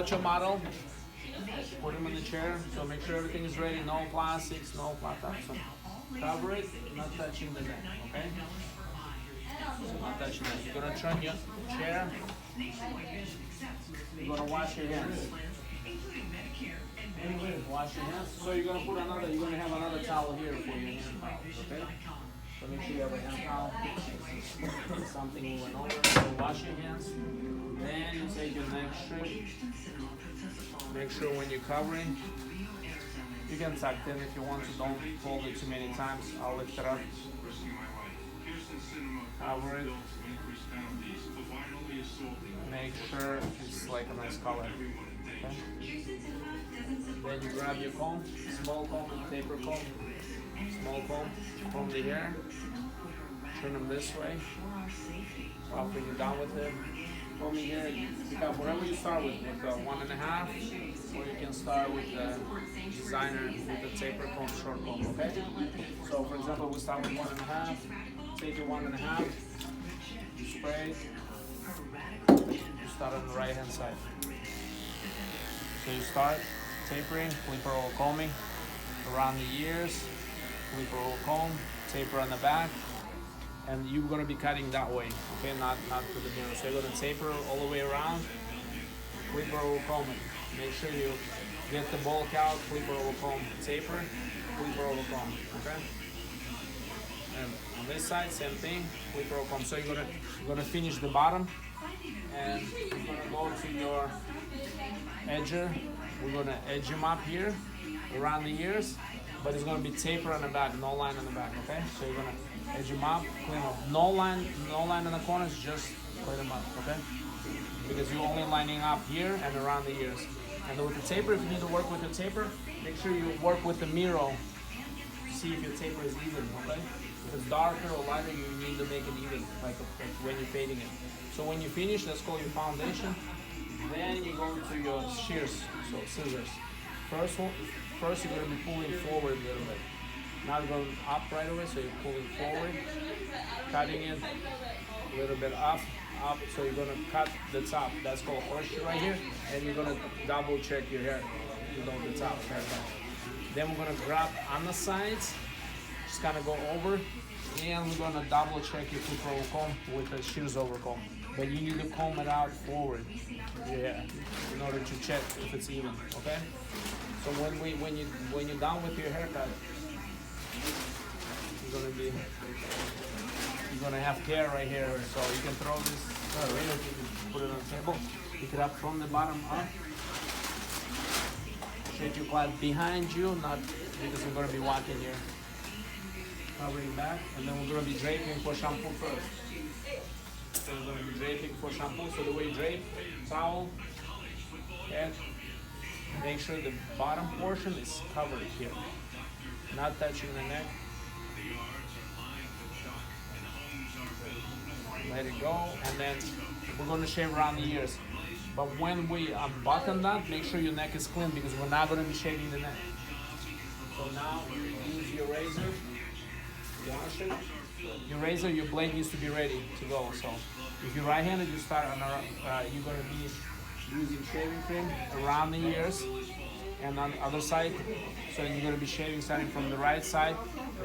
got your model, put him in the chair, so make sure everything is ready, no plastics, no flat top. So cover it, not touching the neck, okay? So not touching that. You're gonna turn your chair, you're gonna wash your hands. Wash your hands. So you're gonna have another towel here for your hand towel, okay? So make sure you have a hand towel. Something we went over. So wash your hands. Then you take your neck strip. Make sure when you're covering, you can tuck it in if you want to. Don't hold it too many times. I'll lift it up. Cover it. Make sure it's like a nice color. Okay? Then you grab your comb, small comb, taper comb, small comb the hair, turn them this way. After you're done with it, comb your hair, pick up whatever you start with 1.5, or you can start with the designer with the taper comb, short comb, okay? So for example, we start with 1.5, take your 1.5, you spray, you start on the right hand side. So you start tapering, flipper or combing around the ears, flipper or comb, taper on the back, and you're gonna be cutting that way, okay? Not to the mirror. So you're gonna taper all the way around, flipper or comb. Make sure you get the bulk out, flipper or comb, taper, flipper or comb, okay? And on this side, same thing, flipper or comb. So you're gonna finish the bottom, and you're gonna go to your edger. We're gonna edge him up here around the ears, but it's gonna be taper on the back, no line on the back, okay? So you're gonna edge him up, clean up. No line on the corners, just clean them up, okay? Because you're only lining up here and around the ears. And then with the taper, if you need to work with the taper, make sure you work with the mirror. See if your taper is even, okay? If it's darker or lighter, you need to make it even, like when you're fading it. So when you finish, that's called your foundation. Then you go to your shears, so scissors. First you're going to be pulling forward a little bit. Not going up right away, so you're pulling forward, cutting it a little bit up. So you're going to cut the top. That's called horseshoe right here. And you're going to double check your hair, the top. Then we're going to grab on the sides, just kind of go over, and we're going to double check your flipper comb with the shears over comb. But you need to comb it out forward, in order to check if it's even, okay? So when you're done with your haircut, you're gonna have hair right here. So you can throw this, put it on the table, pick it up from the bottom up. Shake your cloth behind you, not because we're gonna be walking here. Covering back, and then we're gonna be draping for shampoo first. So we're going to be draping for shampoo. So the way you drape, towel, head, make sure the bottom portion is covered here, not touching the neck. Let it go, and then we're going to shave around the ears. But when we unbutton that, make sure your neck is clean because we're not going to be shaving the neck. So now you use your razor, wash it. Your razor, your blade needs to be ready to go. So if you're right-handed, you start on you're going to be using shaving cream around the ears and on the other side. So you're going to be shaving starting from the right side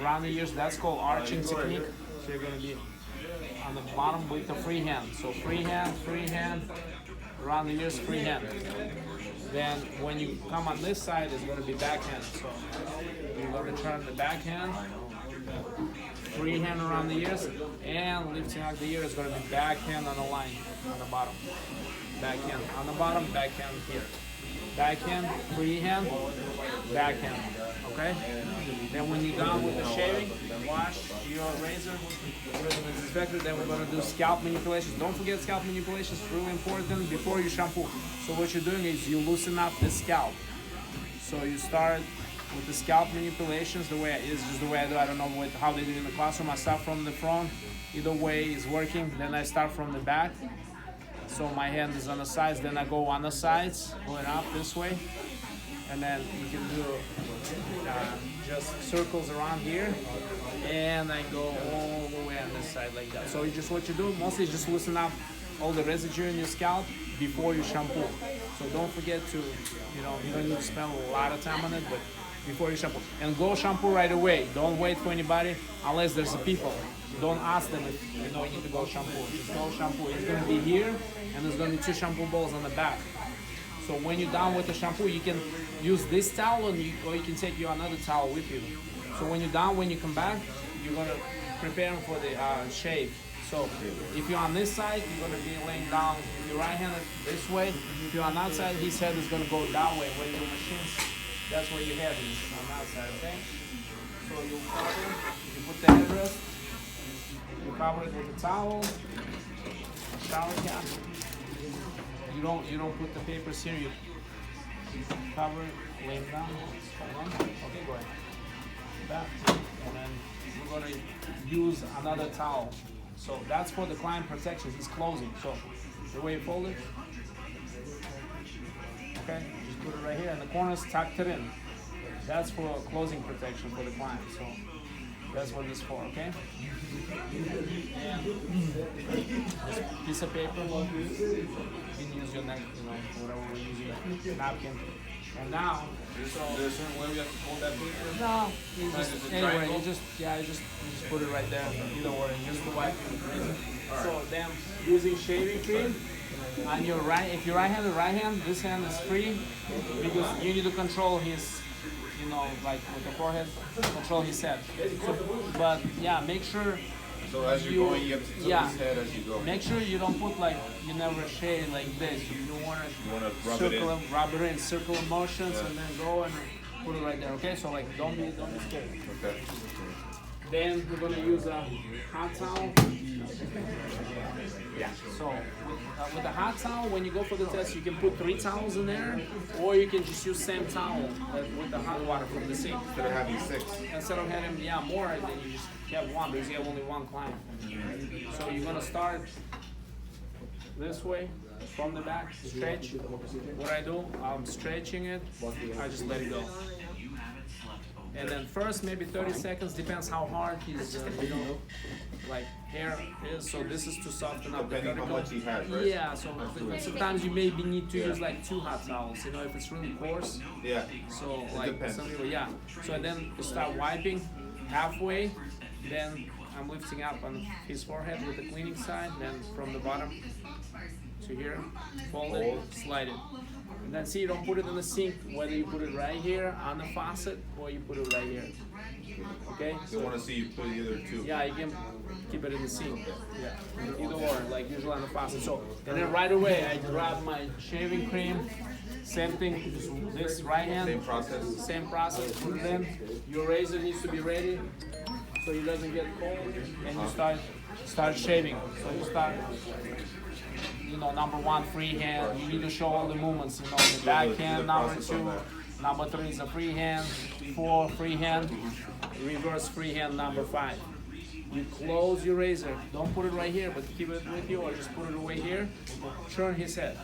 around the ears. That's called arching technique. So you're going to be on the bottom with the free hand. So free hand, around the ears, free hand. Then when you come on this side, it's going to be backhand. So you're going to turn the backhand, free hand around the ears, and lifting out the ear is going to be backhand on the line, on the bottom. Backhand on the bottom, backhand here. Backhand, free hand, backhand, okay? Then when you're done with the shaving, wash your razor with the disinfectant. Then we're going to do scalp manipulations. Don't forget scalp manipulations, really important before you shampoo. So what you're doing is you loosen up the scalp. So you start with the scalp manipulations the way it is, just the way I do. I don't know how they do it in the classroom. I start from the front, either way is working. Then I start from the back. So my hand is on the sides, then I go on the sides, going up this way. And then you can do just circles around here. And I go all the way on this side like that. So what you do, mostly just loosen up all the residue in your scalp before you shampoo. So don't forget to, you don't need to spend a lot of time on it, but before you shampoo. And go shampoo right away. Don't wait for anybody unless there's a people. Don't ask them if you need to go shampoo. Just go shampoo. It's gonna be here, and there's gonna be 2 shampoo balls on the back. So when you're done with the shampoo, you can use this towel, or you can take your another towel with you. So when you're done, when you come back, you're gonna prepare them for the shave. So if you're on this side, you're gonna be laying down your right hand this way. If you're on that side, his head is gonna go that way. Where your machines, that's where your head is on that side. Okay. So you cover, you put the headrest, you cover it with a towel, a shower cap. You don't put the papers here. You cover it, lay it down. Okay, go ahead. Back, and then we're gonna use another towel. So that's for the client protection. He's closing. So the way you fold it, okay, just put it right here, and the corners tucked it in. That's for closing protection for the client. So that's what this is for, okay? And this piece of paper, you can use your neck, whatever we're using, napkin. And now, so there's a certain way we have to hold that paper? no, you just put it right there. Either way, just the wipe. So then, using shaving cream on your right, if your right hand, this hand is free because you need to control his, like with the forehead, control his head. So, but yeah, make sure. So as you're going, you have to tilt his head as you go. Make sure you don't put you never shave like this. You want to rub it in, circle motions, and then go and put it right there. Okay, so don't be scared. Okay. Then we're gonna use a hot towel. Yeah. So with the hot towel, when you go for the test, you can put 3 towels in there, or you can just use same towel with the hot water from the sink. Instead of having 6. Instead of having more, then you just have 1 because you have only 1 client. So you're gonna start this way from the back, stretch. What I do, I'm stretching it. I just let it go. And then first maybe 30 seconds, depends how hard his hair is. So this is to soften up the Depending how much he has, right? Yeah, so sometimes you maybe need to use 2 hot towels, if it's really coarse. Yeah. So depends. some people, yeah. So then you start wiping halfway, then I'm lifting up on his forehead with the cleaning side, then from the bottom to here, fold it, slide it. And then see, you don't put it in the sink, whether you put it right here on the faucet or you put it right here. Okay? They want to see you put either 2. Yeah, you can keep it in the sink. Yeah, either or, usually on the faucet. So, and then right away, I grab my shaving cream. Same thing, just this right hand. Same process, put it in. Your razor needs to be ready so it doesn't get cold. And you start shaving. So you start, number 1, free hand. You need to show all the movements, the back hand, number 2. Number 3 is a free hand. 4, free hand. Reverse free hand, number 5. You close your razor. Don't put it right here, but keep it with you, or just put it away here. Turn his head.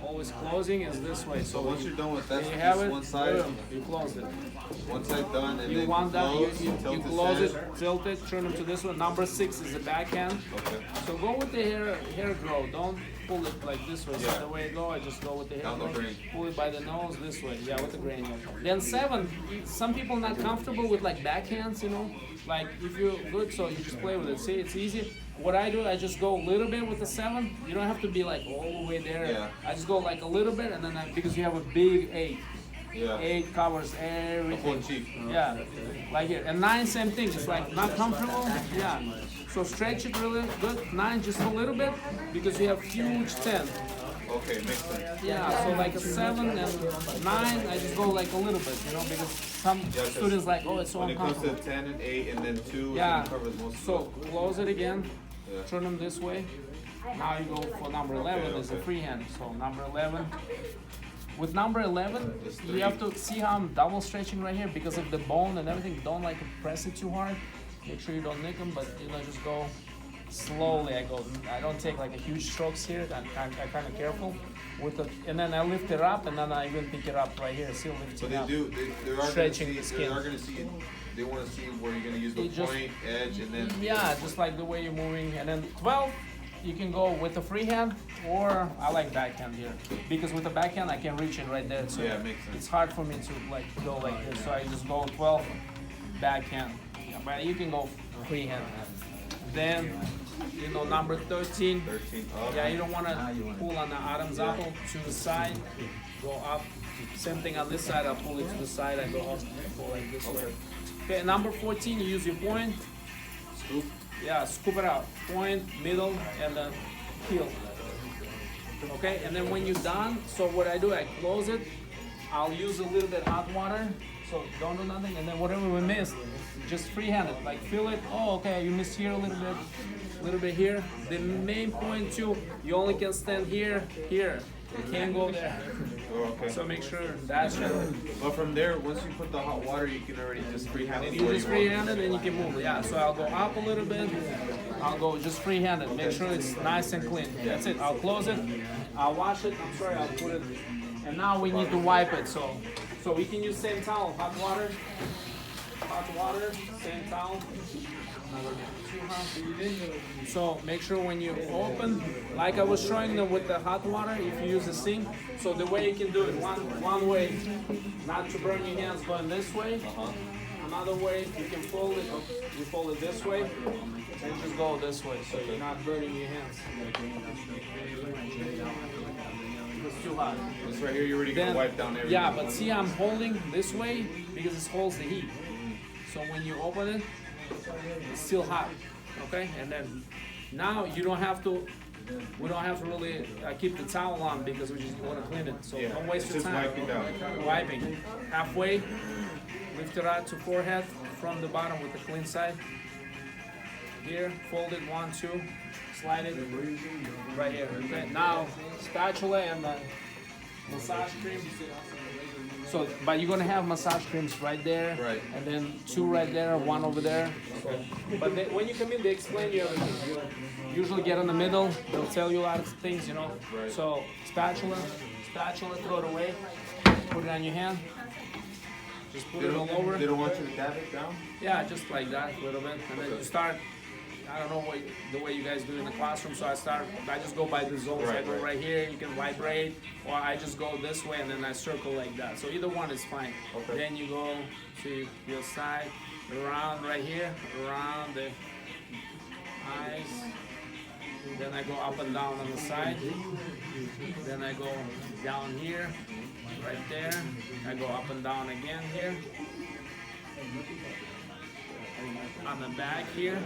Always closing is this way. So once you're done with that, you have just it, one side. You close it. One side done, and you then want that, you close it, head. tilt it, turn it to this one. Number 6 is the backhand. Okay. So go with the hair grow. Don't pull it like this way. Yeah. So the way I go, I just go with the hair grow. Pull it by the nose this way. Yeah, with the grain. Then 7. Some people not comfortable with backhands. If you're good, so you just play with it. See, it's easy. What I do, I just go a little bit with the 7. You don't have to be all the way there. Yeah. I just go a little bit, and then because you have a big 8. Yeah. 8 covers everything. Cheek. Yeah, like here. And 9, same thing. It's not comfortable. Yeah. So stretch it really good. 9, just a little bit, because you have huge 10. Okay, makes sense. Yeah, so a 7 and 9, I just go a little bit, because some students oh, it's so when uncomfortable. When it comes to 10 and 8 and then 2, yeah. it covers most so of it. Close it again, turn them this way. Now you go for number 11, is a free hand. So number 11. With number 11, you have to see how I'm double stretching right here because of the bone and everything. Don't press it too hard. Make sure you don't nick them, but just go slowly. I don't take a huge strokes here. I'm kind of careful with it, and then I lift it up, and then I even pick it up right here. Still lifting up. They are stretching the skin. They are going to see. They want to see where you're going to use the point, edge, and then. Yeah, just like the way you're moving, and then 12. you can go with the freehand, or I like backhand here because with the backhand I can reach it right there. So Yeah, it makes sense. it's hard for me to like go like this. So I just go 12 backhand. Yeah, but you can go freehand. Then you know number 13. 13. Yeah, you don't want to pull on the Adam's apple to the side. Go up. Same thing on this side. I'll pull it to the side. I go up. Go like this way. Okay, number 14. You use your point. Scoop. Yeah, scoop it out. Point, middle, and then heel. Okay, and then when you're done, so what I do, I close it. I'll use a little bit hot water. So don't do nothing, and then whatever we missed, just freehand it. Like feel it. Oh, okay, you missed here a little bit here. The main point too, you only can stand here, here. You can't go there. Oh, okay. So make sure that's it. But from there, once you put the hot water, you can already just freehand it. You where just want. freehand it and you can move it. Yeah, so I'll go up a little bit. I'll go just freehand it. Make sure it's nice and clean. That's it. I'll close it. I'll wash it. I'm sorry, I'll put it. And now we need to wipe it. So we can use same towel, hot water, same towel. So make sure when you open, like I was showing them with the hot water, if you use the sink, so the way you can do it, one way, not to burn your hands, going this way. Another way, you can fold it, you fold it this way, and just go this way, so you're not burning your hands. It's too hot. This right here, you're already gonna wipe down everything. Yeah, but see, I'm holding this way because it holds the heat. So when you open it, it's still hot, okay? And then now you don't have to. We don't have to really keep the towel on because we just want to clean it. So Yeah, don't waste it's your just time. wiping down. Wiping halfway, lift it out to forehead from the bottom with the clean side. Here, fold it 1, 2, slide it right here. Okay, now spatula and massage cream. So, but you're gonna have massage creams right there, Right. and then 2 right there, 1 over there. So, but when you come in, they explain you everything. You usually get in the middle. They'll tell you a lot of things, you know. Right. So spatula, throw it away. Put it on your hand. Just put They it all don't, over. they don't want you to dab it down? Yeah, just like that, a little bit, and then you start. I don't know the way you guys do in the classroom, so I just go by the zones. I go right here, you can vibrate, or I just go this way and then I circle like that. So either one is fine. Okay. Then you go to your side, around right here, around the eyes. Then I go up and down on the side. Then I go down here, right there. I go up and down again here. On the back here.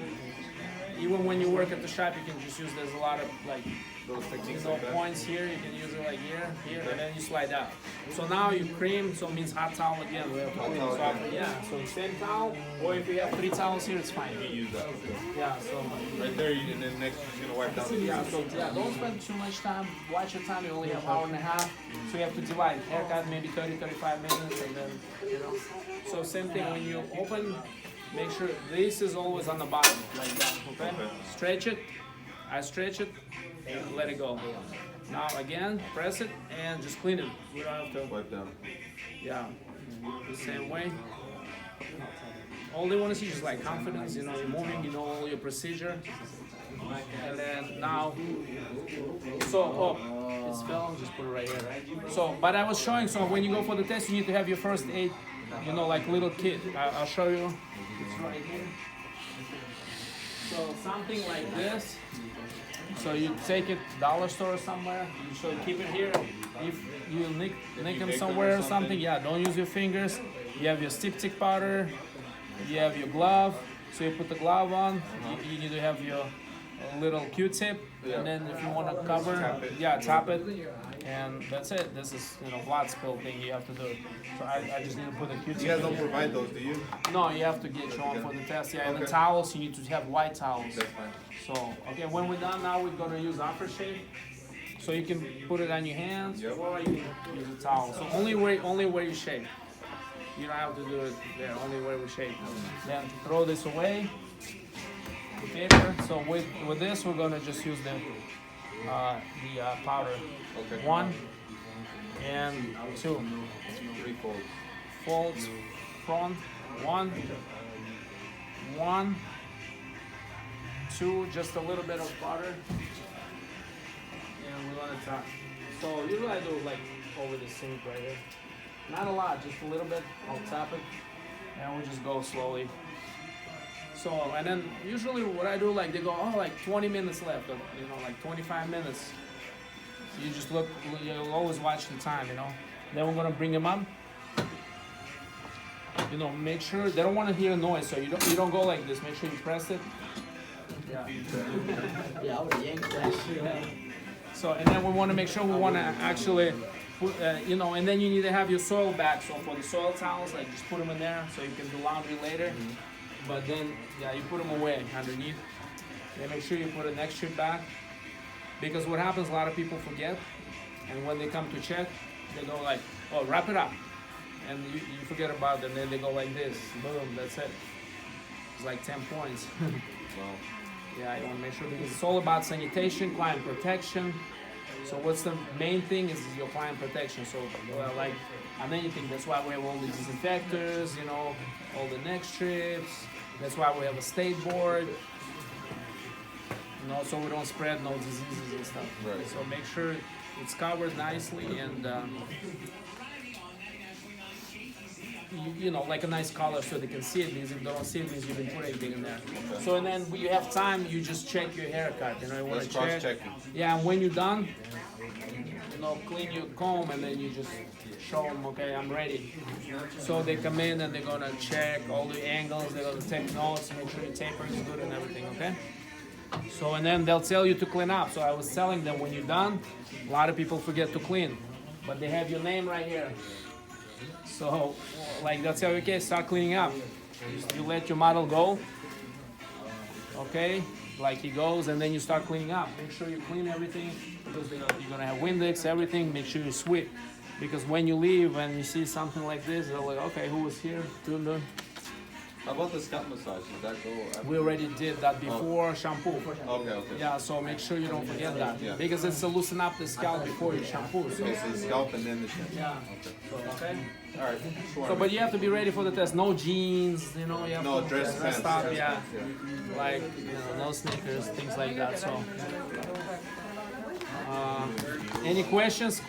Even when you work at the shop, you can just use, there's a lot of like Those techniques little like that? points here. You can use it like here, and then you slide out. So now you cream, so it means hot towel again. We have to clean. towel So again. yeah, so same towel, or if you have 3 towels here, it's fine. You use that. Yeah, so Right there, and then next you're gonna wipe down the yeah, so yeah, don't spend too much time. Watch your time. You only have 1.5 hours, so you have to divide. Haircut maybe 30-35 minutes, and then you know. So same thing when you open. Make sure this is always on the bottom, like that, okay? Stretch it, I stretch it, and let it go. Now again, press it, and just clean it. We don't have to, wipe down. yeah, the same way. All they want to see is like confidence, you know, you're moving, you know all your procedure. And then now, so, it's fell, just put it right here. So, but I was showing, so when you go for the test, you need to have your first aid, you know, like little kid. I'll show you. It's right here. So something like this. So you take it dollar store or somewhere. You should keep it here. If you nick them somewhere or something, yeah, don't use your fingers. You have your styptic powder. You have your glove. So you put the glove on. You need to have your little Q-tip, and then if you want to cover, tap it, and that's it. This is blood spill thing you have to do. So I just need to put a Q-tip. You guys don't provide those, do you? No, you have to get your own for the test. Yeah, and the towels you need to have white towels. That's fine. So okay, when we're done now, we're gonna use aftershave. So you can put it on your hands, or you can use a towel. So only where you shave. You don't have to do it there. Only where we shave. Then throw this away. The paper. So with this, we're gonna just use the powder. Okay. 1 and 2. 3 folds. Folds front. 1, 1, 2. Just a little bit of powder. And we're gonna tap. So usually I do like over the sink right here. Not a lot, just a little bit. I'll tap it, and we just go slowly. So, and then usually what I do, like they go, oh, like 20 minutes left, or, you know, like 25 minutes. You just look, you'll always watch the time, you know. Then we're gonna bring them up. You know, make sure they don't want to hear noise, so you don't go like this. Make sure you press it. Yeah. Yeah, I would have yanked that shit out. So, and then we want to make sure we want to actually put, you know, and then you need to have your soil bag. So for the soil towels, like just put them in there so you can do laundry later. But then, yeah, you put them away underneath. Then make sure you put an extra back, because what happens, a lot of people forget, and when they come to check, they go like, oh, wrap it up, and you forget about it, and then they go like this, boom, that's it. It's like 10 points. Wow. Yeah, you want to make sure, because it's all about sanitation, client protection. So what's the main thing is your client protection. So like on anything, that's why we have all the disinfectors, you know, all the neck strips. That's why we have a state board. You know, so we don't spread no diseases and stuff. Right. So make sure it's covered nicely, and you know, like a nice color so they can see it, because if they don't see it, means you've been putting anything in there. Okay. So, and then when you have time, you just check your haircut, you know, you want to Let's check. cross-check it. Yeah, and when you're done, you know, clean your comb, and then you just show them, okay, I'm ready. So they come in and they're gonna check all the angles, they're gonna take notes, make sure your taper is good and everything, okay? So, and then they'll tell you to clean up. So I was telling them, when you're done, a lot of people forget to clean, but they have your name right here. So, like, they'll tell you, okay, start cleaning up. You let your model go, okay? Like he goes, and then you start cleaning up. Make sure you clean everything, because you're gonna have Windex, everything. Make sure you sweep, because when you leave and you see something like this, they're like, okay, who was here? Dun. How about the scalp massage? Does that go after? We already did that before shampoo. Okay. Yeah, so make sure you don't forget that, Yeah. because it's to loosen up the scalp before you shampoo. So, Okay, so the scalp and then the shampoo. yeah. Okay. All right. So, but you have to be ready for the test. No jeans, you know. You have No, to dress pants. up, Dress yeah. pants, Like, you know, no sneakers, things like that. So, any questions?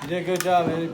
You did a good job, Eddie.